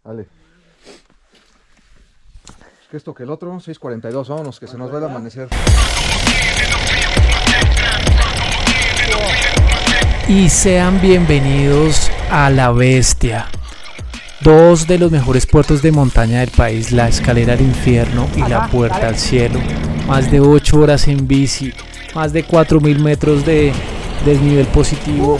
Vale. Que esto que el otro, 6:42, vámonos, que se nos va el amanecer. Y sean bienvenidos a La Bestia, dos de los mejores puertos de montaña del país, la Escalera al Infierno y la Puerta al Cielo. Más de 8 horas en bici, más de 4.000 metros de desnivel positivo,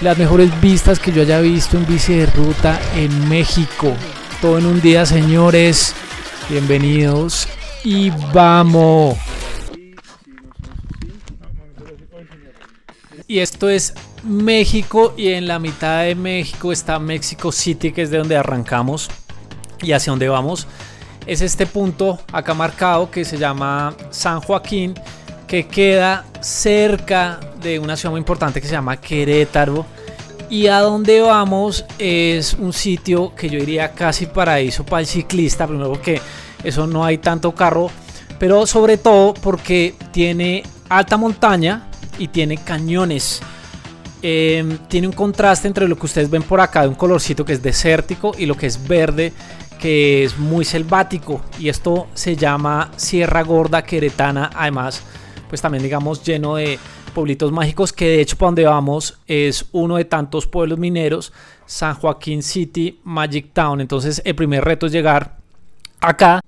las mejores vistas que yo haya visto en bici de ruta en México. Todo en un día, señores. Bienvenidos y vamos. Y esto es México, y en la mitad de México está Mexico City, que es de donde arrancamos y hacia donde vamos. Es este punto acá marcado que se llama San Joaquín, que queda cerca de una ciudad muy importante que se llama Querétaro. Y a donde vamos es un sitio que yo diría casi paraíso para el ciclista, primero porque eso no hay tanto carro, pero sobre todo porque tiene alta montaña y tiene cañones. Tiene un contraste entre lo que ustedes ven por acá de un colorcito que es desértico y lo que es verde, que es muy selvático, y esto se llama Sierra Gorda Queretana. Además, pues también digamos lleno de pueblitos mágicos, que de hecho para donde vamos es uno de tantos pueblos mineros, San Joaquín City Magic Town. Entonces el primer reto es llegar acá.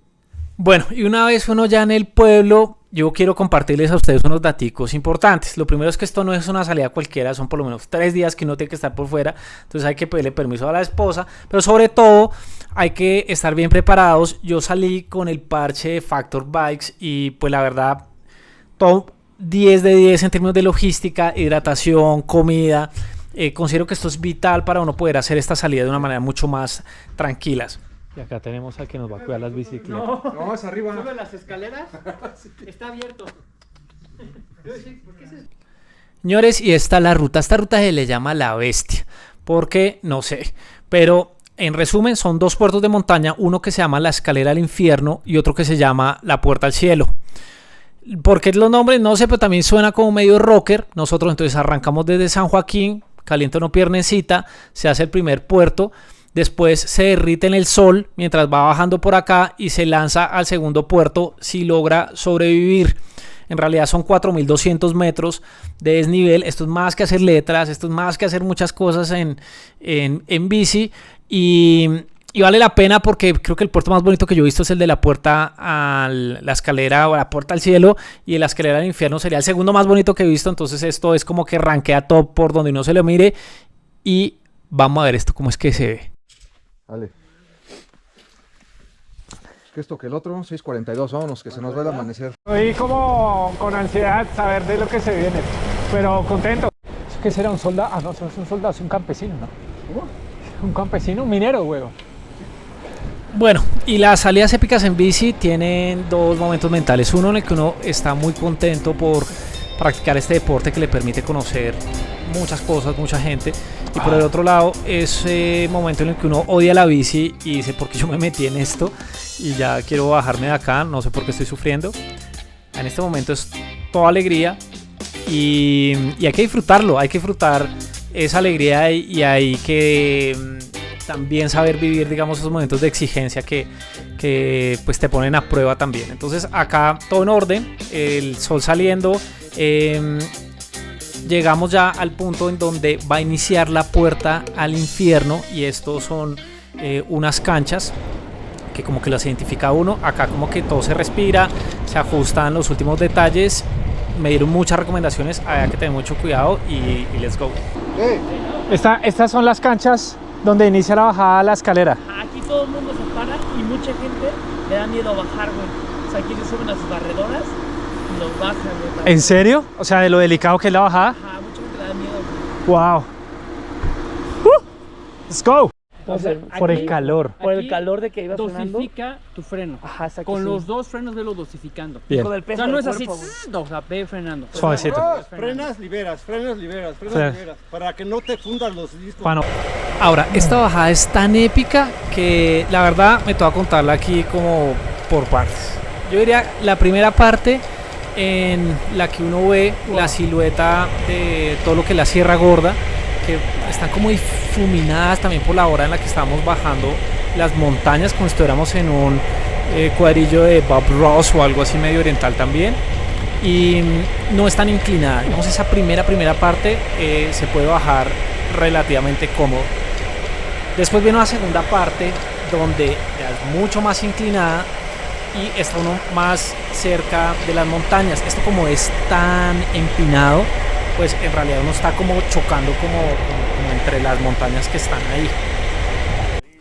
Bueno, y una vez uno ya en el pueblo, yo quiero compartirles a ustedes unos daticos importantes. Lo primero es que esto no es una salida cualquiera, son por lo menos 3 días que uno tiene que estar por fuera, entonces hay que pedirle permiso a la esposa, pero sobre todo hay que estar bien preparados. Yo salí con el parche de Factor Bikes y pues la verdad, todo 10 de 10 en términos de logística, hidratación, comida. Considero que esto es vital para uno poder hacer esta salida de una manera mucho más tranquilas. Y acá tenemos al que nos va a cuidar las bicicletas. No, es arriba. ¿Sube las escaleras? Está abierto. Señores, y esta es la ruta. Esta ruta se le llama La Bestia, porque no sé, pero en resumen son dos puertos de montaña, uno que se llama la Escalera al Infierno y otro que se llama la Puerta al Cielo. ¿Por qué los nombres? No sé, pero también suena como medio rocker. Nosotros entonces arrancamos desde San Joaquín, calienta una piernecita, se hace el primer puerto, después se derrite en el sol mientras va bajando por acá y se lanza al segundo puerto si logra sobrevivir. En realidad son 4.200 metros de desnivel. Esto es más que hacer letras, esto es más que hacer muchas cosas en bici, y vale la pena porque creo que el puerto más bonito que yo he visto es el de la Puerta a la Escalera o la Puerta al Cielo, y la Escalera al Infierno sería el segundo más bonito que he visto. Entonces esto es como que rankea top por donde uno se lo mire, y vamos a ver esto cómo es que se ve. Vale. Que esto que el otro, 6:42, vámonos, que se nos va el amanecer. Estoy como con ansiedad saber de lo que se viene, pero contento. ¿Qué será, un soldado? Ah, no, es un soldado, es un campesino, ¿no? ¿Cómo? Un campesino, un minero, huevo. Bueno, y las salidas épicas en bici tienen dos momentos mentales. Uno en el que uno está muy contento por practicar este deporte que le permite conocer muchas cosas, mucha gente. Y por el otro lado, ese momento en el que uno odia la bici y dice, ¿por qué yo me metí en esto? Y ya quiero bajarme de acá, no sé por qué estoy sufriendo. En este momento es toda alegría y hay que disfrutarlo, hay que disfrutar esa alegría, y hay que también saber vivir, digamos, esos momentos de exigencia que pues te ponen a prueba también. Entonces acá todo en orden, el sol saliendo. Llegamos ya al punto en donde va a iniciar la Puerta al Infierno, y estos son unas canchas que como que las identifica uno. Acá como que todo se respira, se ajustan los últimos detalles. Me dieron muchas recomendaciones, hay que tener mucho cuidado y let's go. Estas son las canchas donde inicia la bajada a la escalera. Aquí todo el mundo se para y mucha gente le da miedo bajar, güey. O sea, aquí le suben a sus barredoras y los bajan, güey. ¿En serio? O sea, de lo delicado que es la bajada. Ajá, mucha gente le da miedo, güey. Wow. Let's go. Entonces, por aquí, el calor. por el calor de que iba frenando. Dosifica tu freno. Ajá, exacto, Con sí. los dos frenos velo dosificando. Bien. Con el O peso sea, no del es así, cuerpo, güey. no, o sea, ve frenando. Suavecito. Frenas, liberas, frenas, liberas, frenas, Sí. liberas, para que no te fundan los discos. Bueno, Ahora, esta bajada es tan épica que la verdad me toca contarla aquí como por partes. Yo diría la primera parte en la que uno ve la silueta de todo lo que es la Sierra Gorda, que están como difuminadas también por la hora en la que estamos bajando las montañas como si estuviéramos en un cuadrillo de Bob Ross o algo así medio oriental también, y no es tan inclinada. Digamos, esa primera parte se puede bajar relativamente cómodo. Después viene una segunda parte donde ya es mucho más inclinada y está uno más cerca de las montañas. Esto, como es tan empinado, pues en realidad uno está como chocando como entre las montañas que están ahí.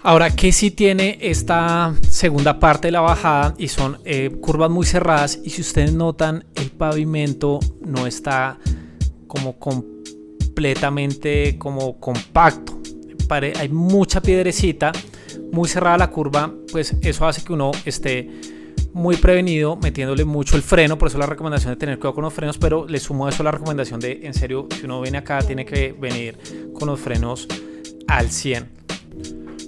Ahora, ¿qué sí tiene esta segunda parte de la bajada? Y son curvas muy cerradas, y si ustedes notan, el pavimento no está como completamente como compacto. Hay mucha piedrecita, muy cerrada la curva, pues eso hace que uno esté muy prevenido metiéndole mucho el freno. Por eso la recomendación de tener cuidado con los frenos, pero le sumo a eso la recomendación de, en serio, si uno viene acá tiene que venir con los frenos al 100.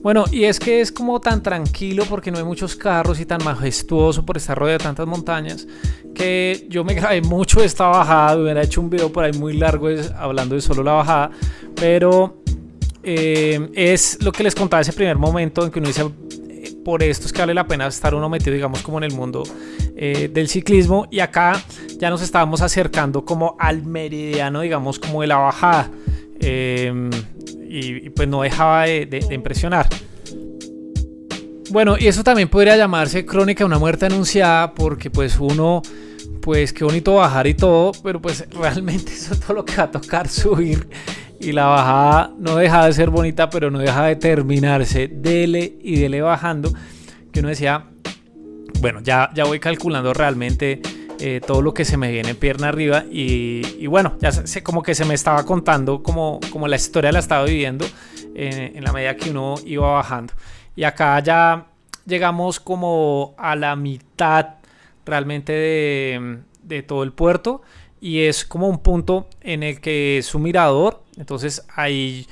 Bueno, y es que es como tan tranquilo porque no hay muchos carros y tan majestuoso por estar rodeado de tantas montañas, que yo me grabé mucho esta bajada. Hubiera hecho un video por ahí muy largo hablando de solo la bajada, pero es lo que les contaba, ese primer momento en que uno dice, por esto es que vale la pena estar uno metido, digamos, como en el mundo del ciclismo. Y acá ya nos estábamos acercando como al meridiano, digamos, como de la bajada, y pues no dejaba de impresionar. Bueno, y eso también podría llamarse crónica de una muerte anunciada, porque pues uno, pues qué bonito bajar y todo, pero pues realmente eso es todo lo que va a tocar subir. Y la bajada no deja de ser bonita, pero no deja de terminarse dele y dele bajando, que uno decía, bueno, ya voy calculando realmente todo lo que se me viene pierna arriba, y bueno, ya como que se me estaba contando como la historia la estaba viviendo en la medida que uno iba bajando. Y acá ya llegamos como a la mitad realmente de todo el puerto, y es como un punto en el que es un mirador. Entonces ahí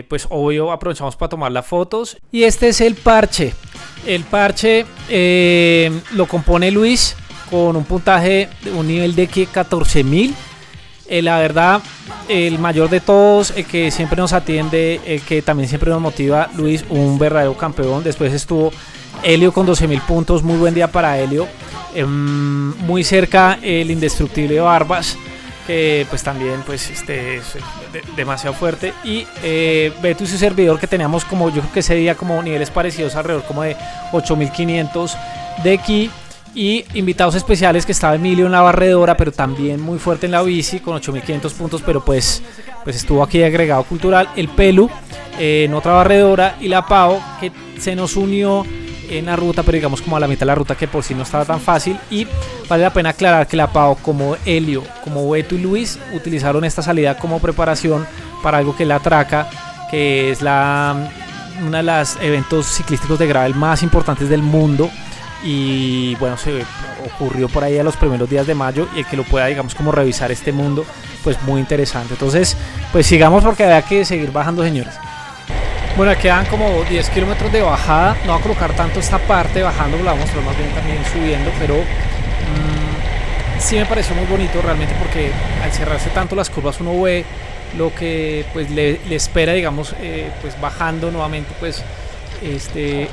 pues obvio aprovechamos para tomar las fotos. Y este es el parche. El parche lo compone Luis con un puntaje de un nivel de 14.000. La verdad, el mayor de todos, el que siempre nos atiende, el que también siempre nos motiva, Luis, un verdadero campeón. Después estuvo Helio con 12.000 puntos, muy buen día para Helio. Muy cerca el indestructible Barbas, que pues también pues es demasiado fuerte, y Beto y su servidor, que teníamos como, yo creo que ese día como niveles parecidos, alrededor como de 8.500 de aquí. Y invitados especiales, que estaba Emilio en la barredora, pero también muy fuerte en la bici con 8.500 puntos, pero pues estuvo aquí de agregado cultural. El Pelu en otra barredora, y la Pau, que se nos unió en la ruta, pero digamos como a la mitad de la ruta, que por sí no estaba tan fácil. Y vale la pena aclarar que la Pau, como Helio, como Beto y Luis, utilizaron esta salida como preparación para algo que es la Traca, que es uno de los eventos ciclísticos de gravel más importantes del mundo. Y bueno, se ocurrió por ahí a los primeros días de mayo, y el que lo pueda, digamos, como revisar este mundo, pues muy interesante. Entonces pues sigamos, porque había que seguir bajando, señores. Bueno, quedan como 10 kilómetros de bajada. No va a colocar tanto esta parte bajando, la vamos a mostrar más bien también subiendo, pero sí me pareció muy bonito realmente, porque al cerrarse tanto las curvas uno ve lo que pues le espera, digamos, pues bajando nuevamente, pues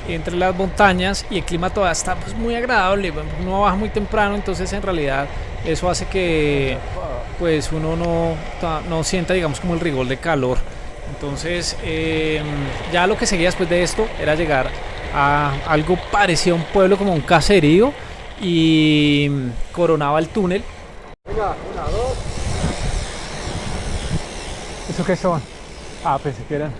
entre las montañas, y el clima todavía está pues muy agradable. Uno baja muy temprano, entonces en realidad eso hace que pues uno no sienta, digamos, como el rigor de calor. Entonces ya lo que seguía después de esto era llegar a algo parecido a un pueblo, como un caserío, y coronaba el túnel. Venga, 1, 2. ¿Eso qué son? Ah, pensé que eran.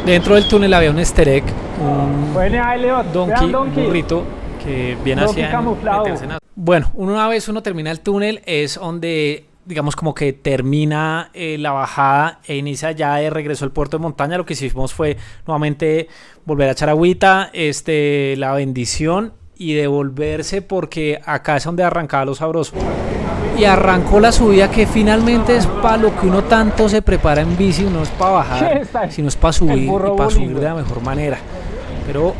Dentro del túnel había un easter egg, un Bueno, Elliot, donkey, vean un burrito que viene hacia camuflado. Bueno, una vez uno termina el túnel, es donde, digamos, como que termina la bajada e inicia ya de regreso al puerto de montaña. Lo que hicimos fue nuevamente volver a echar agüita, la bendición, y devolverse, porque acá es donde arrancaba lo sabroso. Y arrancó la subida, que finalmente es para lo que uno tanto se prepara en bici. No es para bajar, sino es para subir, y para subir de la mejor manera. Pero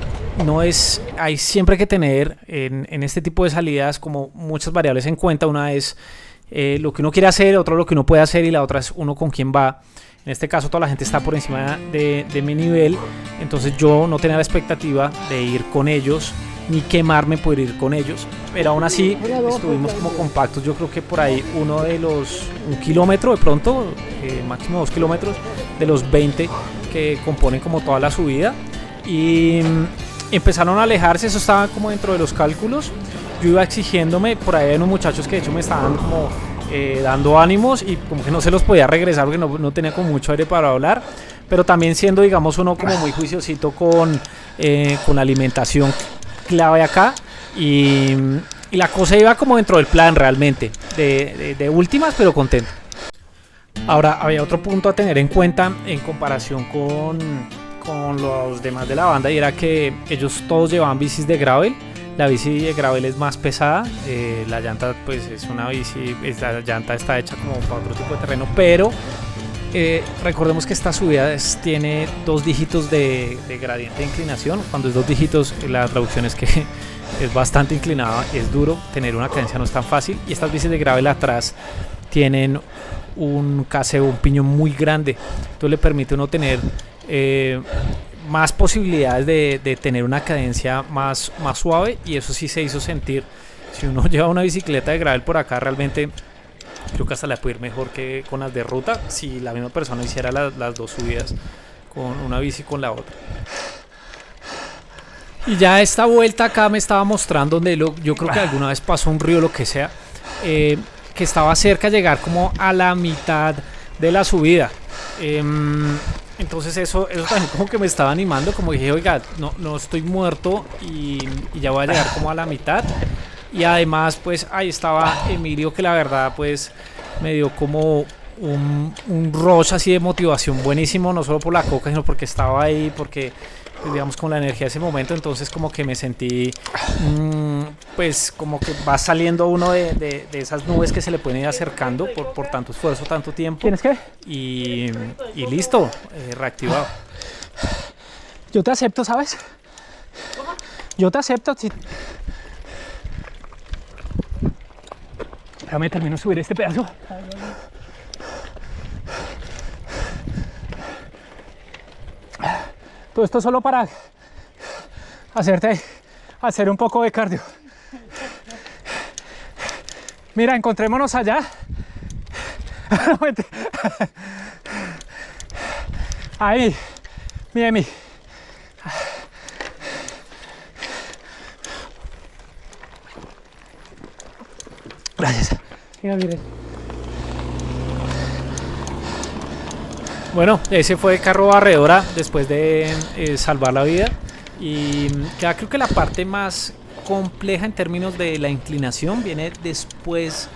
no es, hay siempre que tener en este tipo de salidas como muchas variables en cuenta. Una es lo que uno quiere hacer, otra lo que uno puede hacer, y la otra es uno con quién va. En este caso toda la gente está por encima de mi nivel, entonces yo no tenía la expectativa de ir con ellos ni quemarme por ir con ellos, pero aún así estuvimos como compactos. Yo creo que por ahí un kilómetro de pronto, máximo 2 kilómetros de los 20 que componen como toda la subida, y empezaron a alejarse. Eso estaba como dentro de los cálculos. Yo iba exigiéndome, por ahí hay unos muchachos que de hecho me estaban como dando ánimos y como que no se los podía regresar porque no tenía como mucho aire para hablar, pero también siendo, digamos, uno como muy juiciosito con la alimentación clave acá, y la cosa iba como dentro del plan realmente, de últimas, pero contento. Ahora, había otro punto a tener en cuenta en comparación con los demás de la banda, y era que ellos todos llevaban bicis de gravel. La bici de gravel es más pesada, la llanta pues es una bici, esta llanta está hecha como para otro tipo de terreno, pero recordemos que esta subida tiene 2 dígitos de gradiente de inclinación. Cuando es 2 dígitos, la traducción es que es bastante inclinada, es duro, tener una cadencia no es tan fácil, y estas bicis de gravel atrás tienen un caseo, un piñón muy grande, entonces le permite a uno tener más posibilidades de tener una cadencia más suave, y eso sí se hizo sentir. Si uno lleva una bicicleta de gravel por acá, realmente creo que hasta la puede ir mejor que con las de ruta, si la misma persona hiciera las 2 subidas con una bici y con la otra. Y ya esta vuelta acá me estaba mostrando donde yo creo que alguna vez pasó un río, lo que sea, que estaba cerca de llegar como a la mitad de la subida. Entonces eso también como que me estaba animando, como dije, oiga, no estoy muerto y ya voy a llegar como a la mitad. Y además pues ahí estaba Emilio, que la verdad pues me dio como un rush así de motivación buenísimo, no solo por la coca, sino porque estaba ahí, porque pues, digamos, con la energía de ese momento. Entonces como que me sentí pues como que va saliendo uno de esas nubes que se le pueden ir acercando por tanto esfuerzo, tanto tiempo. ¿Tienes qué? Y listo, reactivado. Yo te acepto, ¿sabes? Yo te acepto. Si... Déjame termino de subir este pedazo. Todo esto solo para hacer un poco de cardio. Mira, encontrémonos allá. Ahí, mi Emi. Gracias. Mira, mire. Bueno, ese fue el carro barredora después de salvar la vida. Y ya creo que la parte más compleja en términos de la inclinación viene después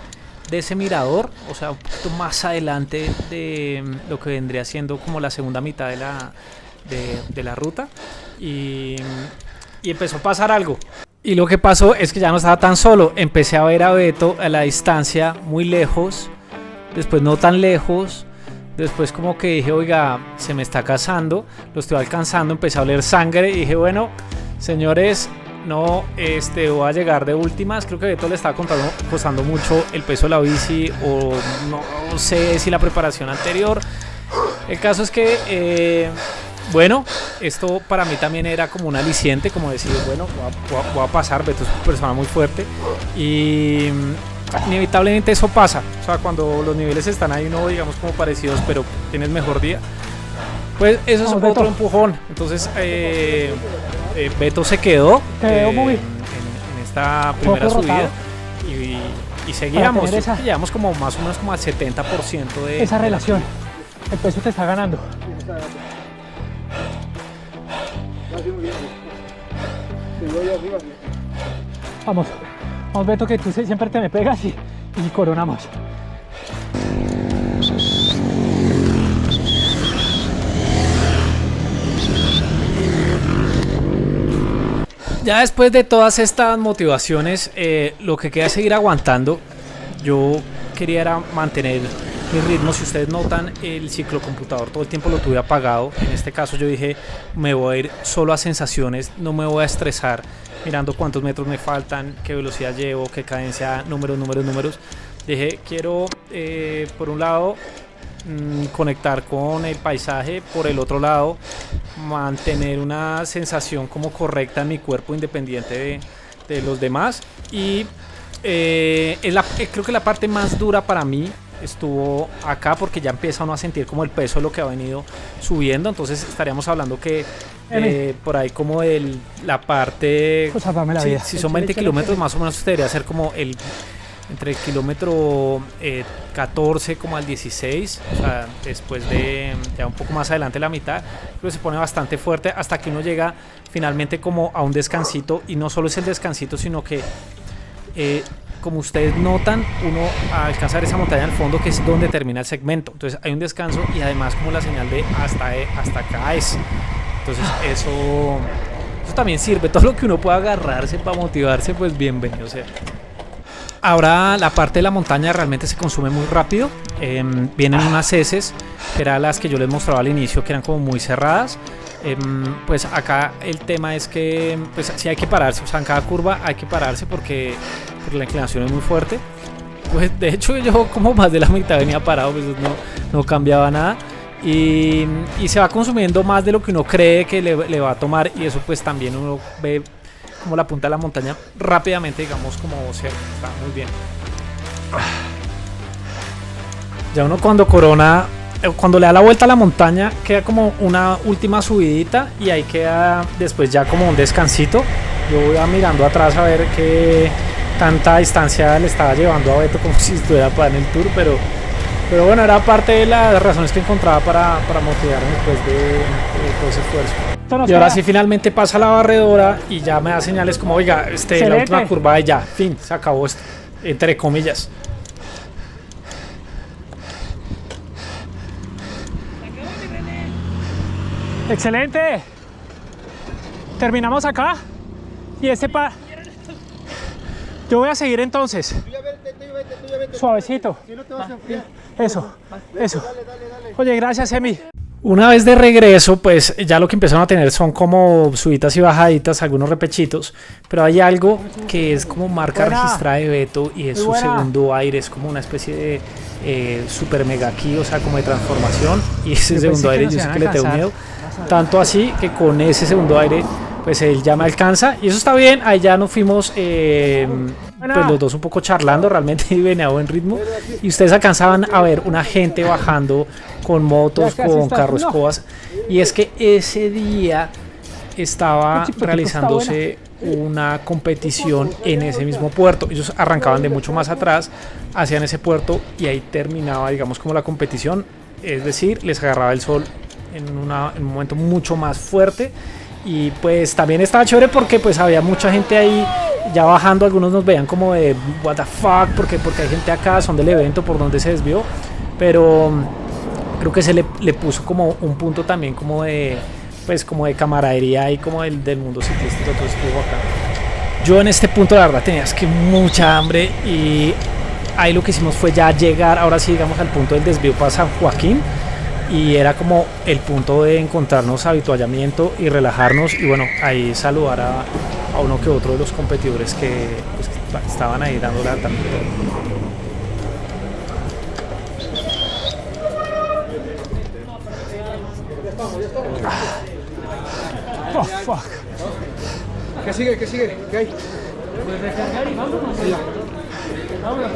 de ese mirador, o sea, un poquito más adelante de lo que vendría siendo como la segunda mitad de la ruta. Y empezó a pasar algo. Y lo que pasó es que ya no estaba tan solo. Empecé a ver a Beto a la distancia, muy lejos, después no tan lejos. Después como que dije, oiga, se me está casando, lo estoy alcanzando, empecé a oler sangre y dije, bueno, señores, no voy a llegar de últimas. Creo que Beto le estaba costando mucho el peso de la bici, o no sé si la preparación anterior. El caso es que, bueno, esto para mí también era como un aliciente, como decir, bueno, voy a pasar. Beto es una persona muy fuerte y inevitablemente eso pasa. O sea, cuando los niveles están ahí, no digamos como parecidos, pero tienes mejor día, pues eso es otro empujón. Entonces Beto se quedó en esta primera subida y seguíamos. Llevamos como más o menos como al 70% de esa relación. El peso te está ganando. Vamos, Beto, que tú siempre te me pegas y coronamos. Ya después de todas estas motivaciones, lo que queda es seguir aguantando. Yo quería era mantener mi ritmo. Si ustedes notan, el ciclocomputador todo el tiempo lo tuve apagado. En este caso yo dije, me voy a ir solo a sensaciones, no me voy a estresar mirando cuántos metros me faltan, qué velocidad llevo, qué cadencia, números. Dije, quiero por un lado conectar con el paisaje, por el otro lado mantener una sensación como correcta en mi cuerpo independiente de los demás. Y creo que la parte más dura para mí estuvo acá, porque ya empieza uno a sentir como el peso de lo que ha venido subiendo. Entonces estaríamos hablando que por ahí como la parte, Pues salvarme la vida. si son 20 kilómetros más o menos, usted debería ser como entre el kilómetro 14 como al 16, o sea, después de ya un poco más adelante la mitad, pero se pone bastante fuerte hasta que uno llega finalmente como a un descansito. Y no solo es el descansito, sino que como ustedes notan, uno alcanza a ver esa montaña al fondo, que es donde termina el segmento. Entonces hay un descanso y además como la señal de hasta acá es. Entonces eso también sirve. Todo lo que uno pueda agarrarse para motivarse, pues bienvenido sea. Ahora la parte de la montaña realmente se consume muy rápido. Vienen unas heces, que eran las que yo les mostraba al inicio, que eran como muy cerradas. Pues acá el tema es que pues sí hay que pararse, o sea, en cada curva hay que pararse porque la inclinación es muy fuerte. Pues de hecho yo como más de la mitad venía parado, pues no cambiaba nada. Y se va consumiendo más de lo que uno cree que le va a tomar, y eso pues también uno ve como la punta de la montaña rápidamente, digamos, como cerca. Está muy bien. Ya uno cuando le da la vuelta a la montaña, queda como una última subidita y ahí queda después ya como un descansito. Yo voy mirando atrás a ver qué tanta distancia le estaba llevando a Beto, como si estuviera para en el tour, pero bueno, era parte de las razones que encontraba para motivarme después de todo ese esfuerzo. Y ahora sí finalmente pasa la barredora y ya me da señales como, oiga, la última curva y ya, fin, se acabó esto, entre comillas. Excelente. Terminamos acá. Y yo voy a seguir entonces. Suavecito. Eso. Oye, gracias, Emi. Una vez de regreso, pues ya lo que empezaron a tener son como subidas y bajaditas, algunos repechitos, pero hay algo que es como marca registrada de Beto y es su segundo aire, es como una especie de super mega ki, o sea, como de transformación, y ese segundo aire yo sé que le tengo miedo, tanto así que con ese segundo aire pues él ya me alcanza y eso está bien. Ahí ya nos fuimos pues los dos un poco charlando, realmente venía a buen ritmo y ustedes alcanzaban a ver una gente bajando con motos, con carros escobas, y es que ese día estaba realizándose una competición en ese mismo puerto. Ellos arrancaban de mucho más atrás, hacían ese puerto y ahí terminaba, digamos, como la competición, es decir, les agarraba el sol en un momento mucho más fuerte. Y pues también estaba chévere porque pues había mucha gente ahí ya bajando. Algunos nos veían como de what the fuck, porque hay gente acá, son del evento, por donde se desvió, pero creo que se le puso como un punto también como de pues como de camaradería y como del mundo ciclístico. Entonces estuvo acá. Yo en este punto la verdad tenía mucha hambre y ahí lo que hicimos fue ya llegar, ahora sí, digamos, al punto del desvío para San Joaquín. Y era como el punto de encontrarnos habituallamiento y relajarnos y bueno, ahí saludar a uno que otro de los competidores que pues, estaban ahí dando la también. Oh, fuck. ¿Qué sigue? ¿Qué hay?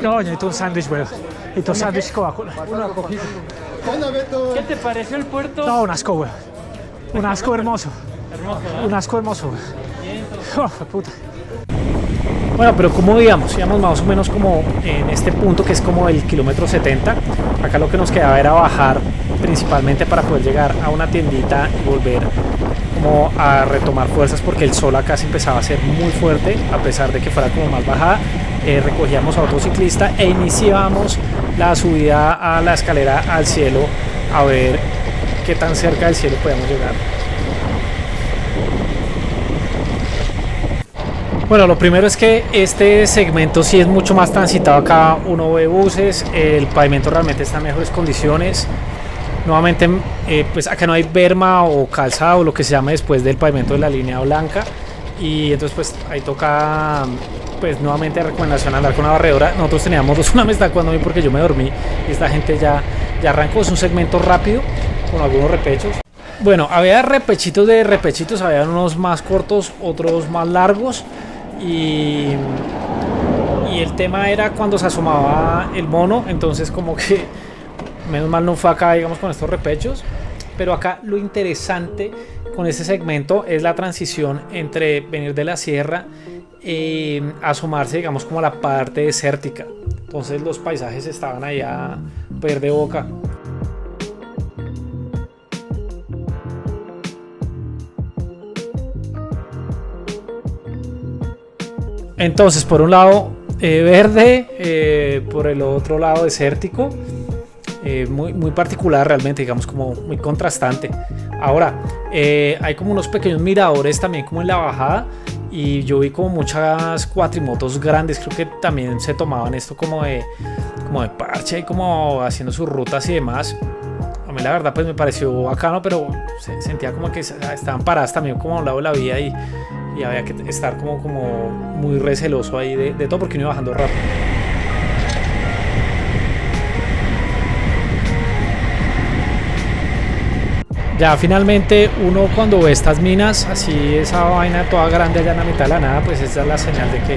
No, necesito un sándwich, güey. Necesito un sándwich Coca-Cola. Una cojita. ¿Dónde, Beto? ¿Qué te pareció el puerto? No, un asco, güey. Un asco hermoso. Un asco hermoso, güey. Oh, puta. Bueno, pero como íbamos más o menos como en este punto que es como el kilómetro 70. Acá lo que nos quedaba era bajar principalmente para poder llegar a una tiendita y volver como a retomar fuerzas, porque el sol acá se empezaba a hacer muy fuerte a pesar de que fuera como más bajada. Recogíamos a otro ciclista e iniciábamos la subida a la escalera al cielo a ver qué tan cerca del cielo podemos llegar. Bueno, lo primero es que este segmento sí es mucho más transitado. Acá uno ve buses, el pavimento realmente está en mejores condiciones. Nuevamente, pues acá no hay berma o calzado o lo que se llame después del pavimento de la línea blanca, y entonces pues ahí toca pues nuevamente recomendación andar con una barredora. Nosotros teníamos una me está cuando vi porque yo me dormí y esta gente ya arrancó. Es un segmento rápido con algunos repechos. Bueno, había repechitos de repechitos, había unos más cortos, otros más largos y el tema era cuando se asomaba el mono, entonces como que menos mal no fue acá, digamos, con estos repechos. Pero acá lo interesante con este segmento es la transición entre venir de la sierra y asomarse, digamos, como a la parte desértica. Entonces los paisajes estaban ahí a ver de boca. Entonces, por un lado verde, por el otro lado desértico. Muy particular realmente, digamos, como muy contrastante. Ahora, hay como unos pequeños miradores también como en la bajada y yo vi como muchas cuatrimotos grandes, creo que también se tomaban esto como de parche y como haciendo sus rutas y demás. A mí la verdad pues me pareció bacano, pero sentía como que estaban paradas también como a un lado de la vía y había que estar como muy receloso ahí de todo porque uno iba bajando rápido. Ya finalmente uno cuando ve estas minas, así esa vaina toda grande allá en la mitad de la nada, pues esa es la señal de que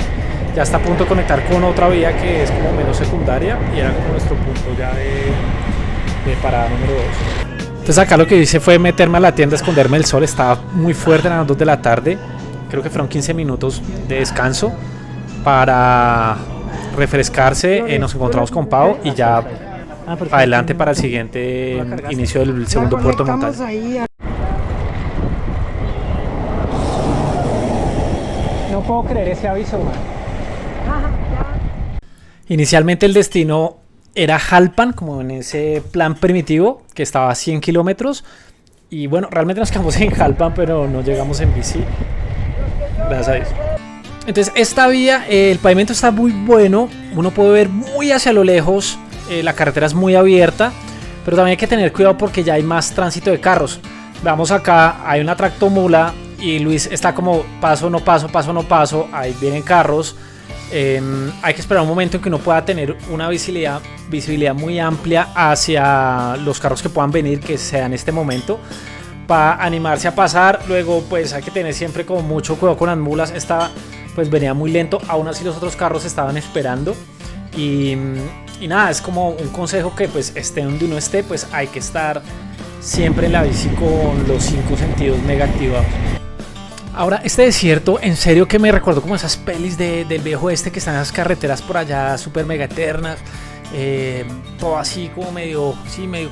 ya está a punto de conectar con otra vía que es como menos secundaria y era como nuestro punto ya de parada número 2. Entonces acá lo que hice fue meterme a la tienda, esconderme del sol, estaba muy fuerte a las 2 de la tarde, creo que fueron 15 minutos de descanso para refrescarse, nos encontramos con Pau y ya adelante para el siguiente inicio del segundo puerto de montaña. No puedo creer ese aviso, man. Inicialmente el destino era Jalpan, como en ese plan primitivo que estaba a 100 kilómetros y bueno, realmente nos quedamos en Jalpan pero no llegamos en bici, gracias a Dios. Entonces esta vía, el pavimento está muy bueno, uno puede ver muy hacia lo lejos. La carretera es muy abierta, pero también hay que tener cuidado porque ya hay más tránsito de carros. Veamos acá, hay una tractomula y Luis está como paso, no paso, paso, no paso. Ahí vienen carros. Hay que esperar un momento en que uno pueda tener una visibilidad muy amplia hacia los carros que puedan venir, que sea en este momento, para animarse a pasar. Luego pues hay que tener siempre como mucho cuidado con las mulas. Esta pues venía muy lento, aún así los otros carros estaban esperando. Y nada, es como un consejo que pues esté donde uno esté, pues hay que estar siempre en la bici con los 5 sentidos mega activados. Ahora, este desierto, en serio que me recuerdo como esas pelis del viejo este que están en las carreteras por allá, súper mega eternas, todo así como medio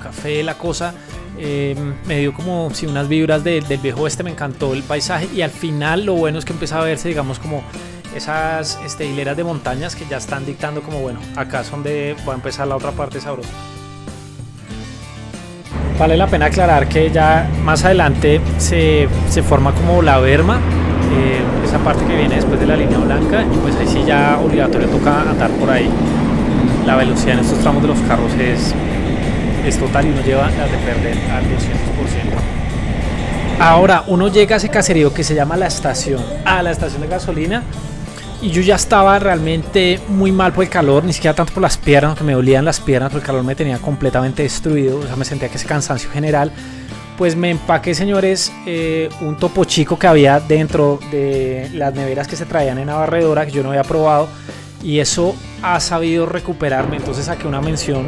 café la cosa, me dio como unas vibras del viejo este, me encantó el paisaje y al final lo bueno es que empieza a verse, digamos, como esas hileras de montañas que ya están dictando como bueno, acá es donde va a empezar la otra parte sabrosa. Vale la pena aclarar que ya más adelante se forma como la berma, esa parte que viene después de la línea blanca y pues ahí sí ya obligatorio toca andar por ahí. La velocidad en estos tramos de los carros es total y uno lleva las de perder al 200%. Ahora uno llega a ese caserío que se llama la estación de gasolina. Y yo ya estaba realmente muy mal por el calor, ni siquiera tanto por las piernas, que me dolían las piernas, porque el calor me tenía completamente destruido, o sea, me sentía que ese cansancio general. Pues me empaqué, señores, un Topo Chico que había dentro de las neveras que se traían en la barredora, que yo no había probado, y eso ha sabido recuperarme. Entonces saqué una mención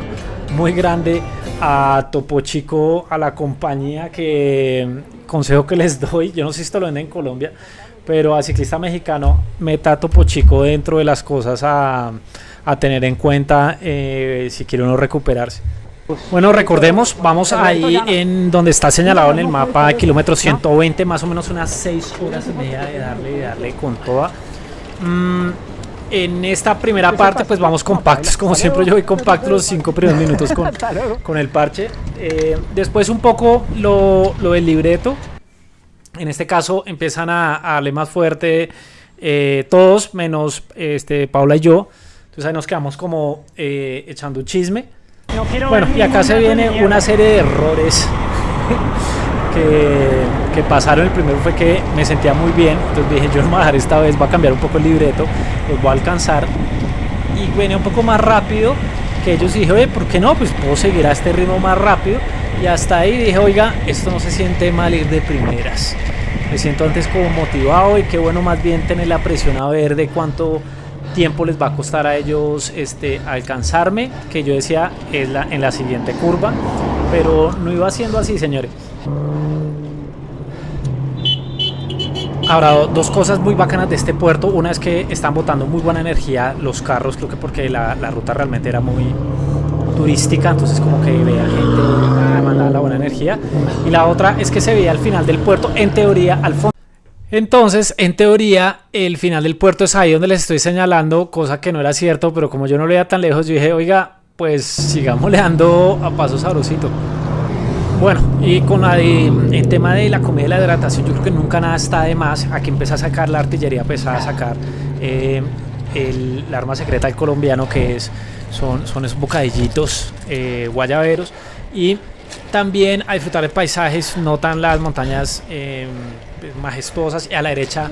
muy grande a Topo Chico, a la compañía, que consejo que les doy, yo no sé si esto lo venden en Colombia, pero al ciclista mexicano, meta Topo Chico dentro de las cosas a tener en cuenta si quiere uno recuperarse. Bueno, recordemos, vamos ahí en donde está señalado en el mapa, kilómetro 120, más o menos unas 6 horas y media de darle con toda. En esta primera parte pues vamos compactos, como siempre yo voy compacto los 5 primeros minutos con el parche. Después un poco lo del libreto. En este caso empiezan a darle más fuerte todos, menos Paula y yo. Entonces ahí nos quedamos como echando un chisme. Bueno, y acá se viene una serie de errores que que pasaron. El primero fue que me sentía muy bien, entonces dije, yo no me voy a dejar esta vez, voy a cambiar un poco el libreto, los voy a alcanzar. Y venía un poco más rápido que ellos y dije, oye, ¿por qué no? Pues puedo seguir a este ritmo más rápido. Y hasta ahí dije, oiga, esto no se siente mal ir de primeras. Me siento antes como motivado y qué bueno más bien tener la presión a ver de cuánto tiempo les va a costar a ellos alcanzarme, que yo decía es en la siguiente curva, pero no iba siendo así, señores. Ahora, dos cosas muy bacanas de este puerto. Una es que están botando muy buena energía los carros, creo que porque la ruta realmente era muy turística, entonces como que veía gente mandaba la buena energía. Y la otra es que se veía al final del puerto, en teoría, al fondo. Entonces, en teoría, el final del puerto es ahí donde les estoy señalando, cosa que no era cierto, pero como yo no lo veía tan lejos, yo dije, oiga, pues sigamos dando a paso sabrosito. Bueno, y con el tema de la comida y la hidratación, yo creo que nunca nada está de más. Aquí empieza a sacar la artillería pesada, a sacar el arma secreta del colombiano, que son esos bocadillitos guayaberos, y también a disfrutar de paisajes, notan las montañas majestuosas, y a la derecha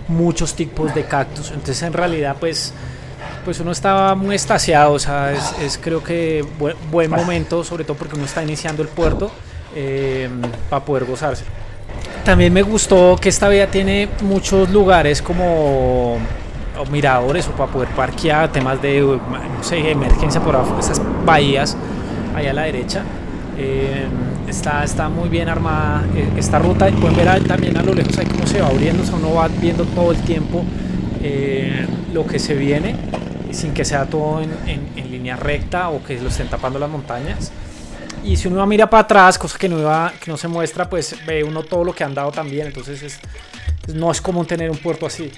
muchos tipos de cactus. Entonces en realidad pues uno estaba muy extasiado, o sea, es creo que buen momento, sobre todo porque uno está iniciando el puerto, para poder gozárselo. También me gustó que esta vía tiene muchos lugares como miradores o para poder parquear, temas de no sé, emergencia por esas bahías ahí a la derecha. Está muy bien armada esta ruta, y pueden ver también a lo lejos ahí cómo se va abriendo, o sea, uno va viendo todo el tiempo lo que se viene, sin que sea todo en línea recta o que lo estén tapando las montañas. Y si uno mira para atrás, cosa que no se muestra, pues ve uno todo lo que han dado también. Entonces no es común tener un puerto así.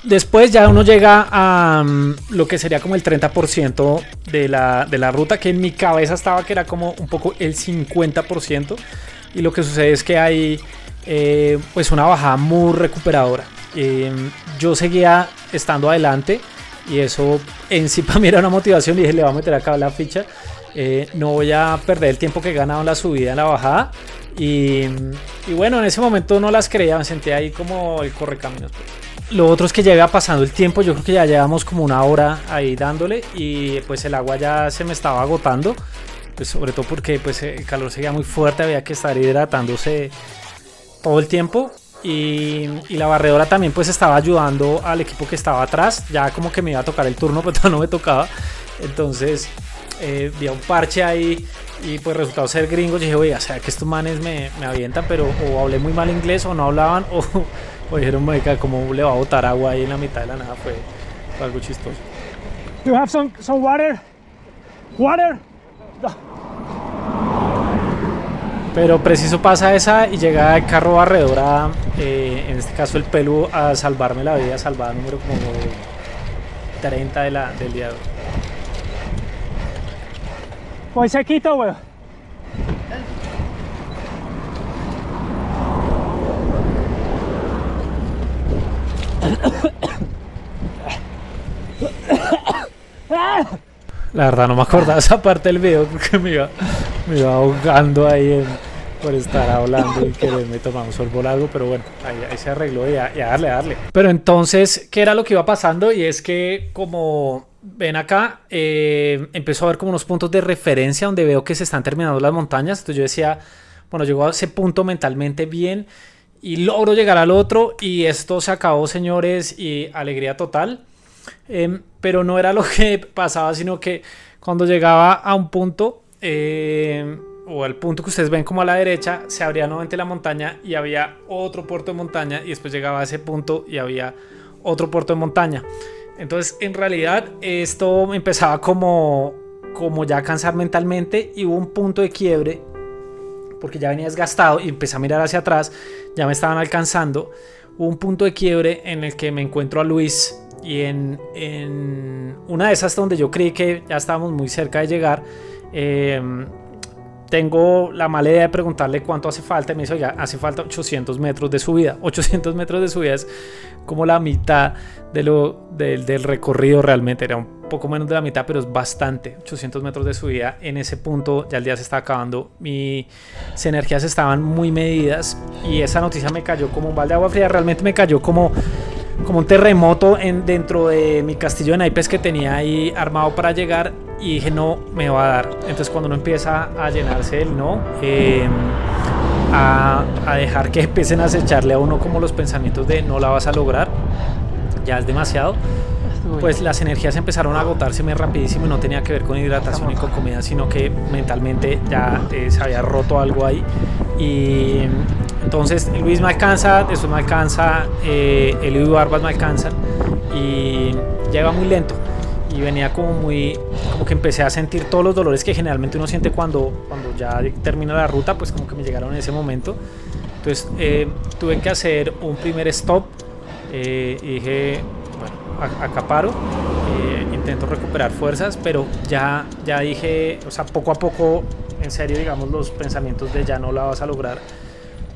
Después ya uno llega a lo que sería como el 30% de la ruta, que en mi cabeza estaba que era como un poco el 50%. Y lo que sucede es que hay pues una bajada muy recuperadora. Yo seguía estando adelante, y eso en sí para mí era una motivación. Y dije, le voy a meter acá la ficha, no voy a perder el tiempo que he ganado en la subida, en la bajada. Y bueno, en ese momento no las creía, me sentía ahí como el correcaminos. Lo otro es que ya iba pasando el tiempo, yo creo que ya llevamos como una hora ahí dándole, y pues el agua ya se me estaba agotando, pues sobre todo porque pues el calor seguía muy fuerte, había que estar hidratándose todo el tiempo. Y la barredora también pues estaba ayudando al equipo que estaba atrás, ya como que me iba a tocar el turno, pero todavía no me tocaba. Entonces vi a un parche ahí, y pues resultó ser gringos. Y dije, oye, o sea, que estos manes me avientan, pero o hablé muy mal inglés o no hablaban, o dijeron, marica, ¿cómo le va a botar agua ahí en la mitad de la nada? Fue algo chistoso. Do you have some water? Water? Pero preciso pasa esa y llega el carro barredora, en este caso el Pelu, a salvarme la vida, salvada número como 30 del día de hoy. Pues sequito, güey. La verdad no me acordaba esa parte del video, porque me iba ahogando ahí por estar hablando y quererme tomar un sorbo largo, pero bueno, ahí se arregló, y a darle. Pero entonces, ¿qué era lo que iba pasando? Y es que, como ven acá, empezó a haber como unos puntos de referencia donde veo que se están terminando las montañas. Entonces yo decía, bueno, llego a ese punto mentalmente bien y logro llegar al otro, y esto se acabó, señores, y alegría total. Pero no era lo que pasaba, sino que cuando llegaba a un punto, o al punto que ustedes ven como a la derecha, se abría nuevamente la montaña y había otro puerto de montaña, y después llegaba a ese punto y había otro puerto de montaña. Entonces en realidad esto me empezaba como ya a cansar mentalmente, y hubo un punto de quiebre porque ya venía desgastado y empecé a mirar hacia atrás, ya me estaban alcanzando. Hubo un punto de quiebre en el que me encuentro a Luis, y en una de esas donde yo creí que ya estábamos muy cerca de llegar, tengo la mala idea de preguntarle cuánto hace falta y me dice, oiga, hace falta 800 metros de subida. 800 metros de subida es como la mitad del recorrido realmente, era un poco menos de la mitad, pero es bastante. 800 metros de subida. En ese punto ya el día se estaba acabando, mis energías estaban muy medidas y esa noticia me cayó como un balde de agua fría. Realmente me cayó como un terremoto dentro de mi castillo de naipes que tenía ahí armado para llegar, y dije, no me va a dar. Entonces cuando uno empieza a llenarse el no, a dejar que empiecen a acecharle a uno como los pensamientos de no la vas a lograr, ya es demasiado, pues las energías empezaron a agotarse muy rapidísimo, y no tenía que ver con hidratación ni con comida, sino que mentalmente ya se había roto algo ahí. Y entonces Luis me alcanza, después me alcanza, Elio y Barbas me alcanzan, y ya iba muy lento y venía como que empecé a sentir todos los dolores que generalmente uno siente cuando ya termina la ruta, pues como que me llegaron en ese momento. Entonces tuve que hacer un primer stop, y dije, bueno, acá paro, intento recuperar fuerzas, pero ya dije, o sea, poco a poco, en serio, digamos, los pensamientos de ya no la vas a lograr,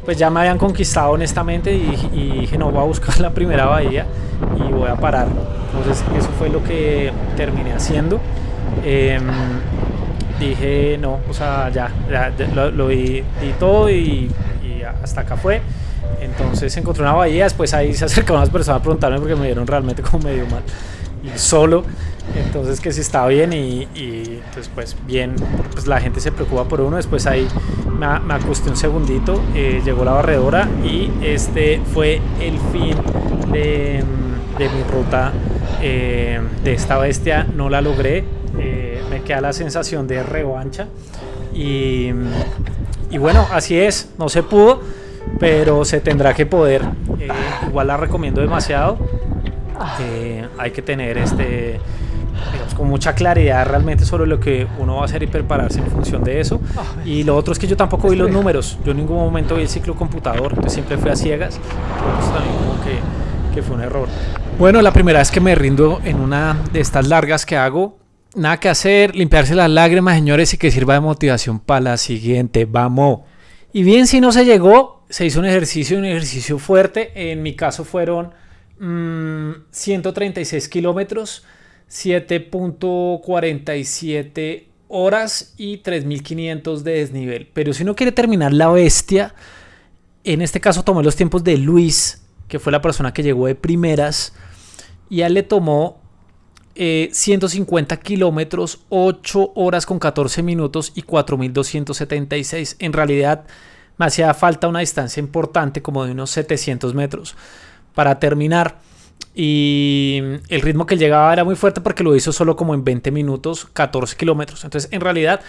pues ya me habían conquistado honestamente, y dije, no, voy a buscar la primera bahía y voy a parar. Entonces eso fue lo que terminé haciendo. Dije, no, o sea, ya lo di todo, y hasta acá fue. Entonces encontré una bahía, después ahí se acercaron unas personas a preguntarme porque me vieron realmente como medio mal y solo, entonces que si estaba bien, y entonces pues bien, pues la gente se preocupa por uno. Después ahí me acosté un segundito, llegó la barredora, y este fue el fin de mi ruta de esta bestia. No la logré, me queda la sensación de revancha, y bueno, así es, no se pudo, pero se tendrá que poder. Igual la recomiendo demasiado. Hay que tener digamos, con mucha claridad realmente sobre lo que uno va a hacer y prepararse en función de eso. Y lo otro es que yo tampoco vi los números, yo en ningún momento vi el ciclo computador, entonces siempre fui a ciegas. Creo que eso también como que fue un error. Bueno, la primera vez que me rindo en una de estas largas que hago, nada que hacer, limpiarse las lágrimas, señores, y que sirva de motivación para la siguiente. ¡Vamos! Y bien, si no se llegó, se hizo un ejercicio fuerte. En mi caso fueron 136 kilómetros, 7.47 horas y 3.500 de desnivel. Pero si uno quiere terminar la bestia, en este caso tomé los tiempos de Luis, que fue la persona que llegó de primeras, y a él le tomó 150 kilómetros, 8 horas con 14 minutos y 4.276. En realidad me hacía falta una distancia importante, como de unos 700 metros para terminar, y el ritmo que él llegaba era muy fuerte porque lo hizo solo como en 20 minutos, 14 kilómetros. Entonces en realidad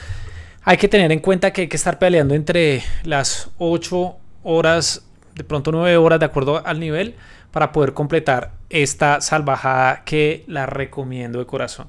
hay que tener en cuenta que hay que estar peleando entre las 8 horas, de pronto 9 horas, de acuerdo al nivel, para poder completar esta salvajada que la recomiendo de corazón.